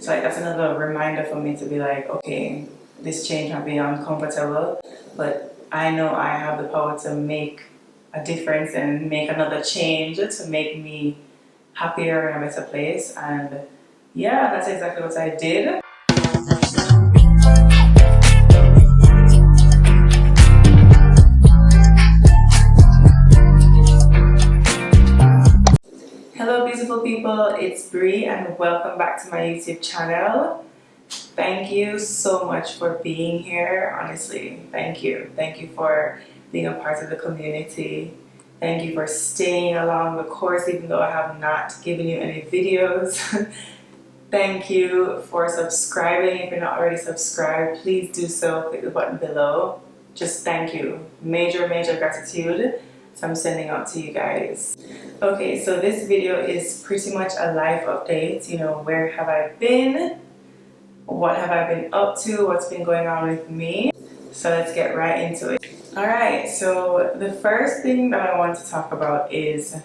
So like that's another reminder for me to be like, okay, this change might be uncomfortable, but I know I have the power to make a difference and make another change to make me happier in a better place. And yeah, that's exactly what I did. Hello beautiful people, it's Bri and welcome back to my YouTube channel. Thank you so much for being here. Honestly, thank you. Thank you for being a part of the community. Thank you for staying along the course even though I have not given you any videos. Thank you for subscribing. If you're not already subscribed, please do so. Click the button below. Just thank you. Major gratitude. So I'm sending out to you guys. Okay, so this video is pretty much a life update. You know, where have I been? What have I been up to? What's been going on with me? So let's get right into it. Alright, so the first thing that I want to talk about is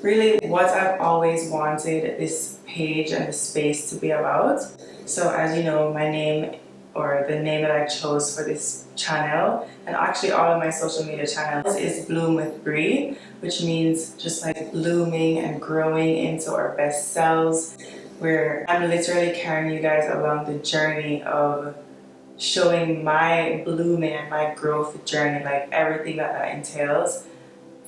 really what I've always wanted this page and the space to be about. So as you know, my name, or the name that I chose for this channel, and actually all of my social media channels, is Bloom with Bri, which means just like blooming and growing into our best selves, where I'm literally carrying you guys along the journey of showing my blooming and my growth journey, like everything that entails,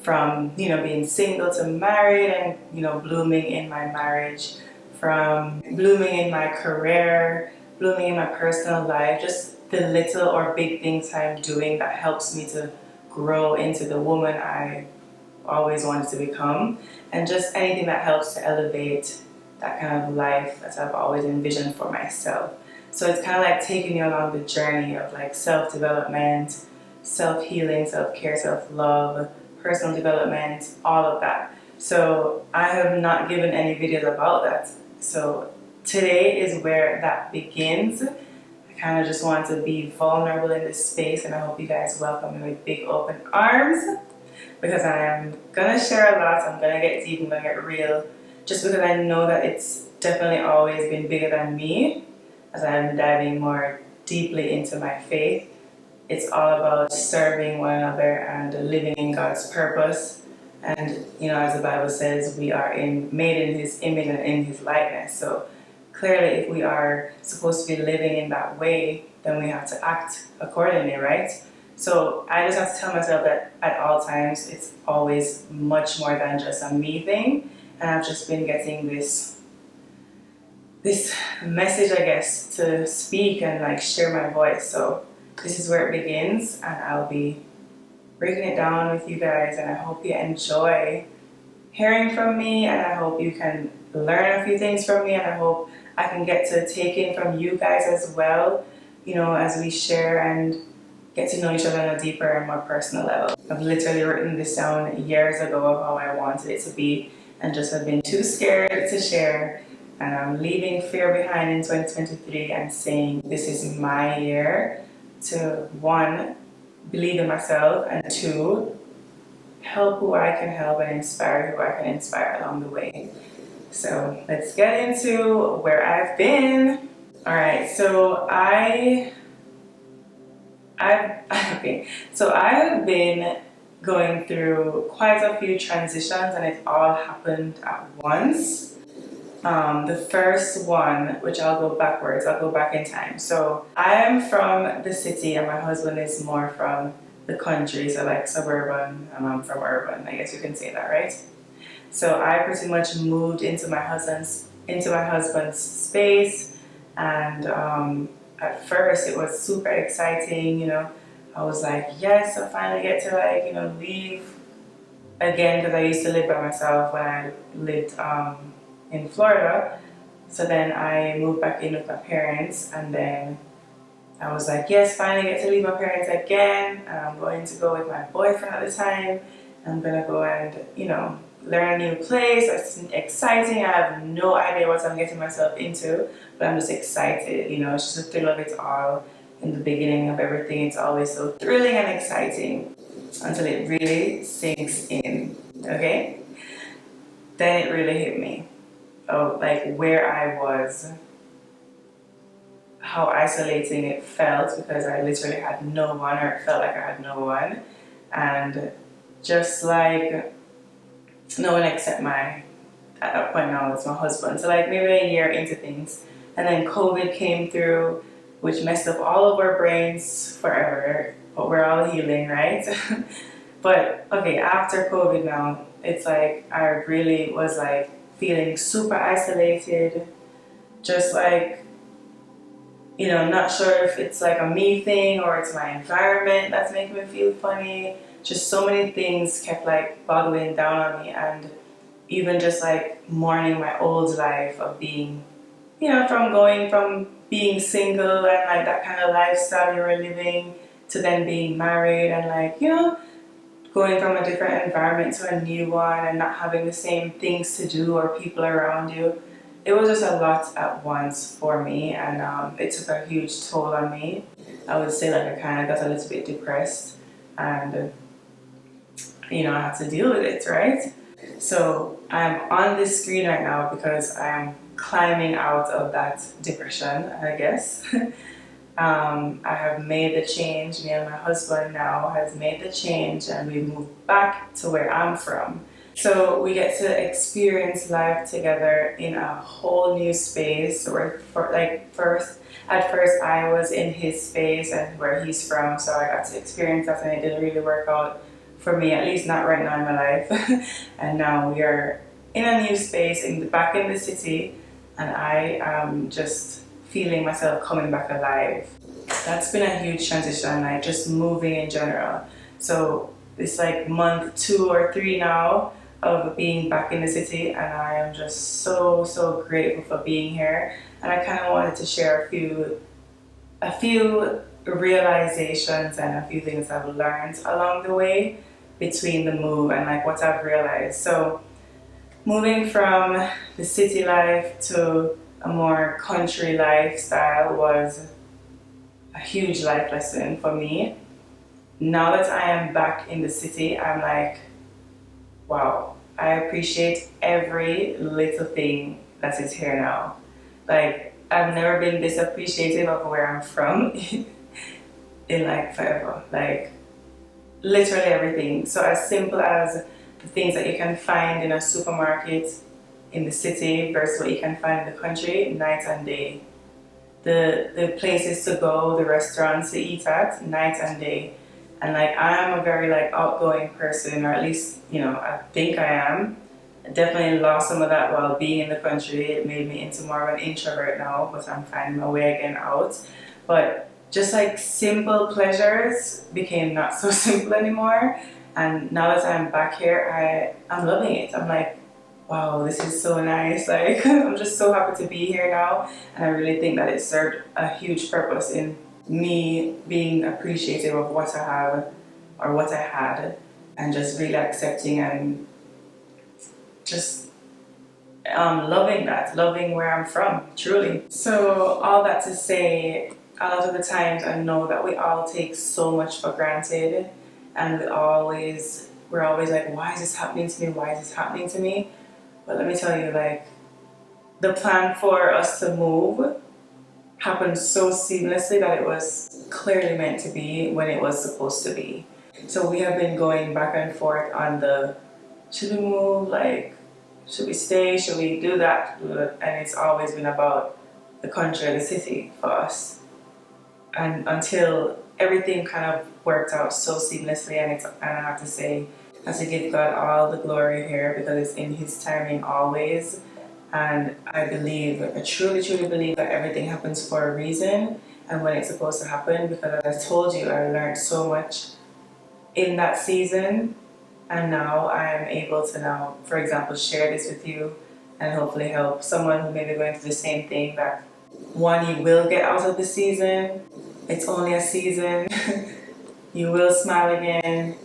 from, you know, being single to married, and, you know, blooming in my marriage, from blooming in my career, blooming in my personal life, just the little or big things I'm doing that helps me to grow into the woman I always wanted to become, and just anything that helps to elevate that kind of life that I've always envisioned for myself. So it's kind of like taking you along the journey of like self-development, self-healing, self-care, self-love, personal development, all of that. So I have not given any videos about that. So today is where that begins. I kind of just want to be vulnerable in this space, and I hope you guys welcome me with big open arms, because I am gonna share a lot. I'm gonna get deep, I'm gonna get real, just because I know that it's definitely always been bigger than me as I'm diving more deeply into my faith. It's all about serving one another and living in God's purpose. And, you know, as the Bible says, we are made in His image and in His likeness. So clearly, if we are supposed to be living in that way, then we have to act accordingly, right? So I just have to tell myself that at all times, it's always much more than just a me thing. And I've just been getting this message, I guess, to speak and like share my voice. So this is where it begins, and I'll be breaking it down with you guys, and I hope you enjoy hearing from me, and I hope you can learn a few things from me, and I hope I can get to take in from you guys as well, you know, as we share and get to know each other on a deeper and more personal level. I've literally written this down years ago of how I wanted it to be, and just have been too scared to share. And I'm leaving fear behind in 2023 and saying this is my year to, one, believe in myself, and two, help who I can help and inspire who I can inspire along the way. So let's get into where I've been. All right, so I've been going through quite a few transitions, and it all happened at once. The first one, which I'll go backwards, I'll go back in time. So I am from the city, and my husband is more from the country, so like suburban, and I'm from urban, I guess you can say that, right? So I pretty much moved into my husband's space, and at first it was super exciting, you know. I was like, yes, I finally get to, like, you know, leave again, because I used to live by myself when I lived in Florida. So then I moved back in with my parents, and then I was like, yes, finally get to leave my parents again, and I'm going to go with my boyfriend at the time. I'm gonna go and, you know, learn a new place. It's exciting. I have no idea what I'm getting myself into, but I'm just excited, you know. It's just the thrill of it all. In the beginning of everything, it's always so thrilling and exciting until it really sinks in, okay? Then it really hit me. Of like where I was how isolating it felt because I literally had no one, or it felt like I had no one. And just like no one except my, at that point now, it's my husband. So like maybe a year into things. And then COVID came through, which messed up all of our brains forever, but we're all healing, right? But okay, after COVID now, it's like I really was like feeling super isolated, just like, you know, not sure if it's like a me thing or it's my environment that's making me feel funny. Just so many things kept like boggling down on me, and even just like mourning my old life of being, you know, from going from being single and like that kind of lifestyle you were living to then being married and like, you know, going from a different environment to a new one and not having the same things to do or people around you. It was just a lot at once for me, and it took a huge toll on me. I would say like I kind of got a little bit depressed, and you know, I had to deal with it, right? So I'm on this screen right now because I'm climbing out of that depression, I guess. I have made the change. Me and my husband now has made the change, and we moved back to where I'm from. So we get to experience life together in a whole new space. Where at first I was in his space and where he's from, so I got to experience that, and it didn't really work out for me, at least not right now in my life. And now we are in a new space, back in the city, and I am just feeling myself coming back alive. That's been a huge transition, like just moving in general. So it's like month 2 or 3 now of being back in the city, and I am just so grateful for being here. And I kind of wanted to share a few realizations and a few things I've learned along the way between the move and like what I've realized. So moving from the city life to a more country lifestyle was a huge life lesson for me. Now that I am back in the city, I'm like, wow, I appreciate every little thing that is here now. Like, I've never been this appreciative of where I'm from in like forever. Like, literally everything. So as simple as the things that you can find in a supermarket in the city versus what you can find in the country, night and day. The places to go, the restaurants to eat at, night and day. And like I'm a very like outgoing person, or at least, you know, I think I am. I definitely lost some of that while being in the country. It made me into more of an introvert now, but I'm finding my way again out. But just like simple pleasures became not so simple anymore. And now that I'm back here, I'm loving it. I'm like, wow, this is so nice. Like, I'm just so happy to be here now. And I really think that it served a huge purpose in me being appreciative of what I have or what I had, and just really accepting and just loving where I'm from, truly. So all that to say, a lot of the times I know that we all take so much for granted, and we're always like, why is this happening to me? Why is this happening to me? But let me tell you, like, the plan for us to move happened so seamlessly that it was clearly meant to be when it was supposed to be. So we have been going back and forth on the, should we move? Like, should we stay? Should we do that? And it's always been about the country or the city for us. And until everything kind of worked out so seamlessly, and I have to say, I have to give God all the glory here because it's in His timing always. And I truly believe that everything happens for a reason and when it's supposed to happen, because as I told you, I learned so much in that season, and now I am able to now, for example, share this with you and hopefully help someone who may be going through the same thing, that one, you will get out of the season. It's only a season. You will smile again.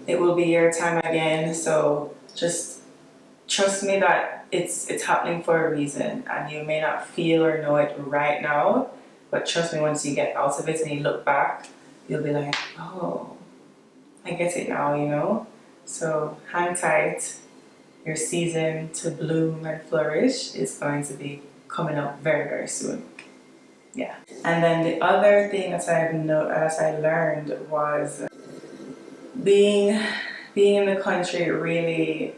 It will be your time again. So just trust me that it's happening for a reason, and you may not feel or know it right now, but trust me, once you get out of it and you look back, you'll be like, oh, I get it now, you know? So hang tight. Your season to bloom and flourish is going to be coming up very soon. Yeah. And then the other thing that as I learned was being in the country really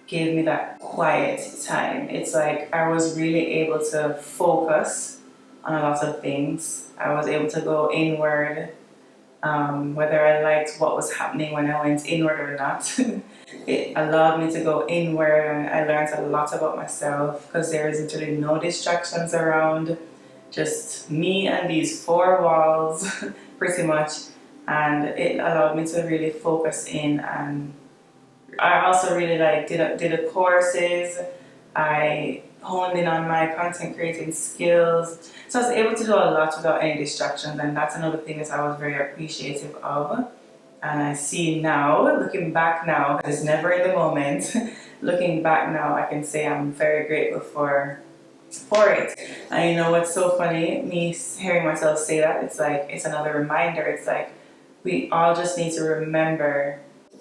gave me that quiet time. It's like I was really able to focus on a lot of things. I was able to go inward, whether I liked what was happening when I went inward or not. It allowed me to go inward, and I learned a lot about myself because there is literally no distractions around, just me and these four walls, pretty much. And it allowed me to really focus in, and I also really like did the courses. I honed in on my content creating skills. So I was able to do a lot without any distractions, and that's another thing that I was very appreciative of. And I see now, looking back now, it's never in the moment. Looking back now, I can say I'm very grateful for it. And you know what's so funny? Me hearing myself say that, it's like it's another reminder. It's like we all just need to remember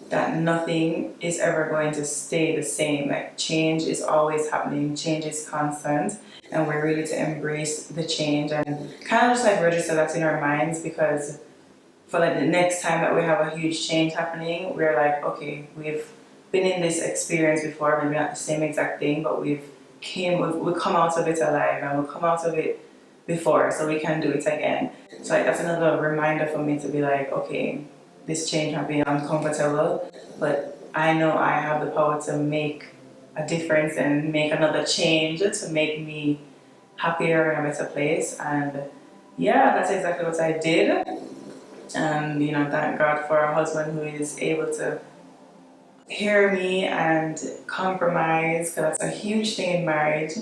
that nothing is ever going to stay the same. Like change is always happening, change is constant, and we're really to embrace the change and kind of just like register that in our minds, because for like the next time that we have a huge change happening, we're like, okay, we've been in this experience before, maybe not the same exact thing, but we've come out of it alive, and we'll come out of it before, so we can do it again. So like that's another reminder for me to be like, okay, this change might be uncomfortable, but I know I have the power to make a difference and make another change to make me happier and a better place. And yeah, that's exactly what I did. And you know, thank God for a husband who is able to hear me and compromise, because that's a huge thing in marriage,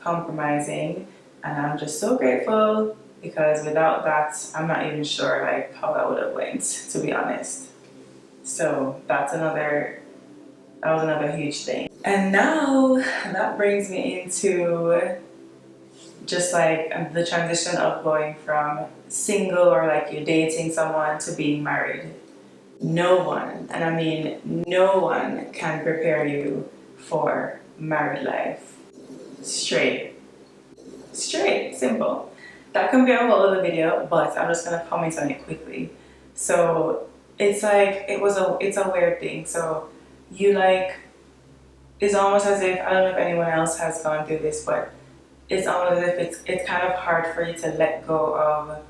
compromising. And I'm just so grateful, because without that, I'm not even sure like how that would have went, to be honest. So that was another huge thing. And now that brings me into just like the transition of going from single, or like you're dating someone, to being married. No one, and I mean no one, can prepare you for married life. Straight, simple. That can be a whole other video, but I'm just gonna comment on it quickly. So it's like it's a weird thing. So you like, it's almost as if, I don't know if anyone else has gone through this, but it's almost as if it's kind of hard for you to let go of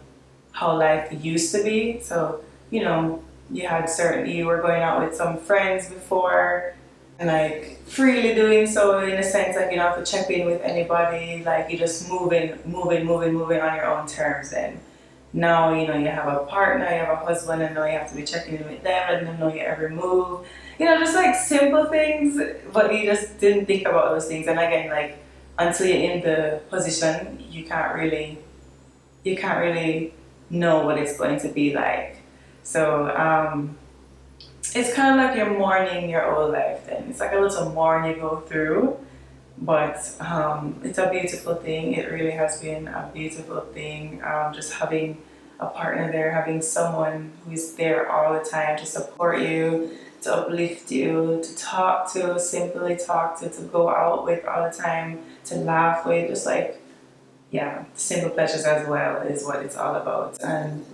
how life used to be. So, you know, you were going out with some friends before, and like freely doing so, in a sense, like you don't have to check in with anybody, like you're just moving on your own terms. And now, you know, you have a partner, you have a husband, and now you have to be checking in with them, and they know your every move. You know, just like simple things, but you just didn't think about those things. And again, like until you're in the position, you can't really know what it's going to be like. So it's kind of like you're mourning your old life. Then it's like a little mourn you go through, but it's a beautiful thing. It really has been a beautiful thing. Just having a partner there, having someone who is there all the time to support you, to uplift you, to talk to, simply talk to go out with all the time, to laugh with, just like, yeah, simple pleasures as well is what it's all about. And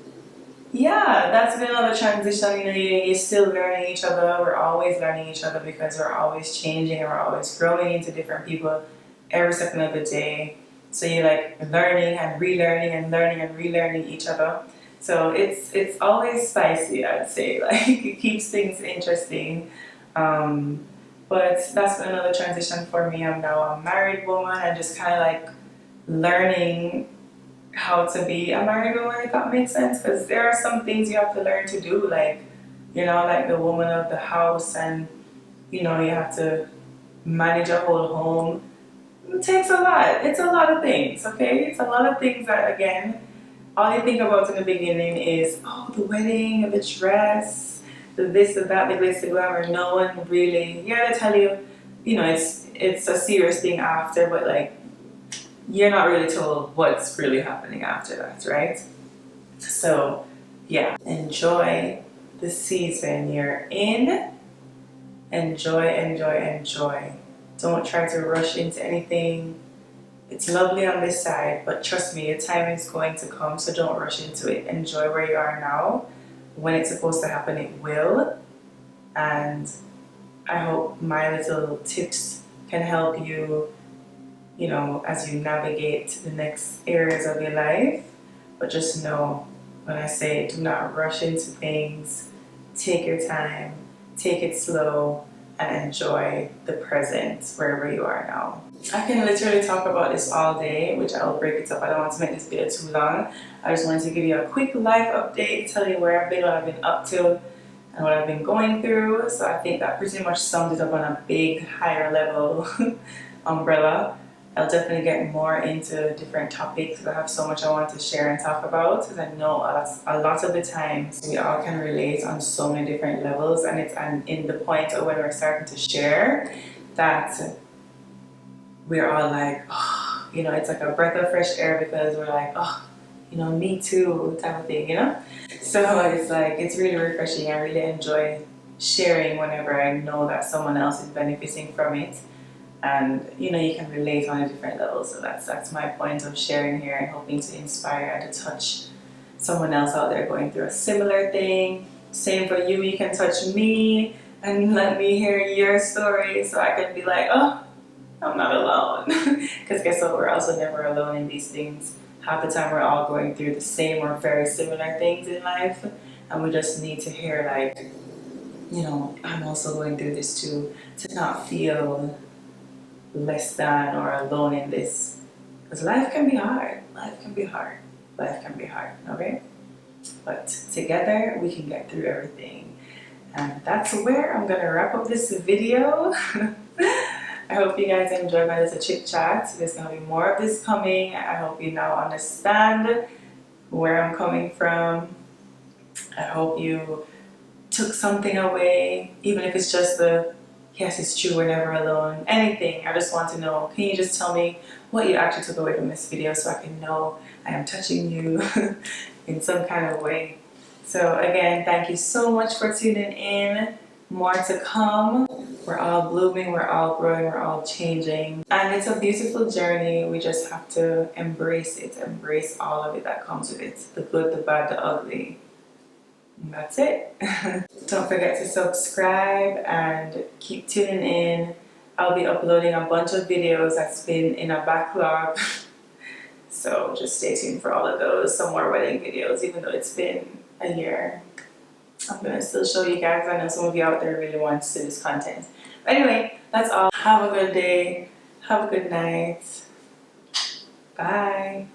yeah, that's been another transition. You know, you're still learning each other. We're always learning each other, because we're always changing and we're always growing into different people every second of the day. So you're like learning and relearning and learning and relearning each other. So it's always spicy, I'd say. Like it keeps things interesting. Um, but that's been another transition for me. I'm now a married woman, and just kind of like learning how to be a married woman, if that makes sense. Because there are some things you have to learn to do, like, you know, like the woman of the house, and you know, you have to manage a whole home. It takes a lot. It's a lot of things, okay? It's a lot of things that, again, all you think about in the beginning is, oh, the wedding, the dress, the this, the that, the glitz, the glamour. No one really, yeah, they tell you, you know, it's a serious thing after, but like, you're not really told what's really happening after that, right? So, yeah, enjoy the season you're in. Enjoy. Don't try to rush into anything. It's lovely on this side, but trust me, your time is going to come, so don't rush into it. Enjoy where you are now. When it's supposed to happen, it will. And I hope my little tips can help you, you know, as you navigate the next areas of your life. But just know, when I say do not rush into things, take your time, take it slow, and enjoy the present wherever you are now. I can literally talk about this all day, which I'll break it up. I don't want to make this video too long. I just wanted to give you a quick life update, tell you where I've been, what I've been up to, and what I've been going through. So I think that pretty much sums it up on a big, higher level umbrella. I'll definitely get more into different topics because I have so much I want to share and talk about, because I know a lot of the times we all can relate on so many different levels, and it's in the point of when we're starting to share that we're all like, oh, you know, it's like a breath of fresh air, because we're like, oh, you know, me too, type of thing, you know? So it's like, it's really refreshing. I really enjoy sharing whenever I know that someone else is benefiting from it. And, you know, you can relate on a different level. So that's my point of sharing here, and hoping to inspire and to touch someone else out there going through a similar thing. Same for you, you can touch me and let me hear your story, so I can be like, oh, I'm not alone. Because guess what? We're also never alone in these things. Half the time we're all going through the same or very similar things in life. And we just need to hear, like, you know, I'm also going through this too. To not feel less than or alone in this. Because life can be hard. Life can be hard. Life can be hard, okay? But together we can get through everything. And that's where I'm going to wrap up this video. I hope you guys enjoyed my little chit chat. There's going to be more of this coming. I hope you now understand where I'm coming from. I hope you took something away, even if it's just the, yes, it's true, we're never alone. Anything. I just want to know, can you just tell me what you actually took away from this video, so I can know I am touching you in some kind of way. So again, thank you so much for tuning in. More to come. We're all blooming, we're all growing, we're all changing. And it's a beautiful journey. We just have to embrace it, embrace all of it that comes with it. The good, the bad, the ugly. And that's it. Don't forget to subscribe and keep tuning in. I'll be uploading a bunch of videos that's been in a backlog. So just stay tuned for all of those. Some more wedding videos, even though it's been a year. I'm going to still show you guys. I know some of you out there really want to see this content. But anyway, that's all. Have a good day. Have a good night. Bye.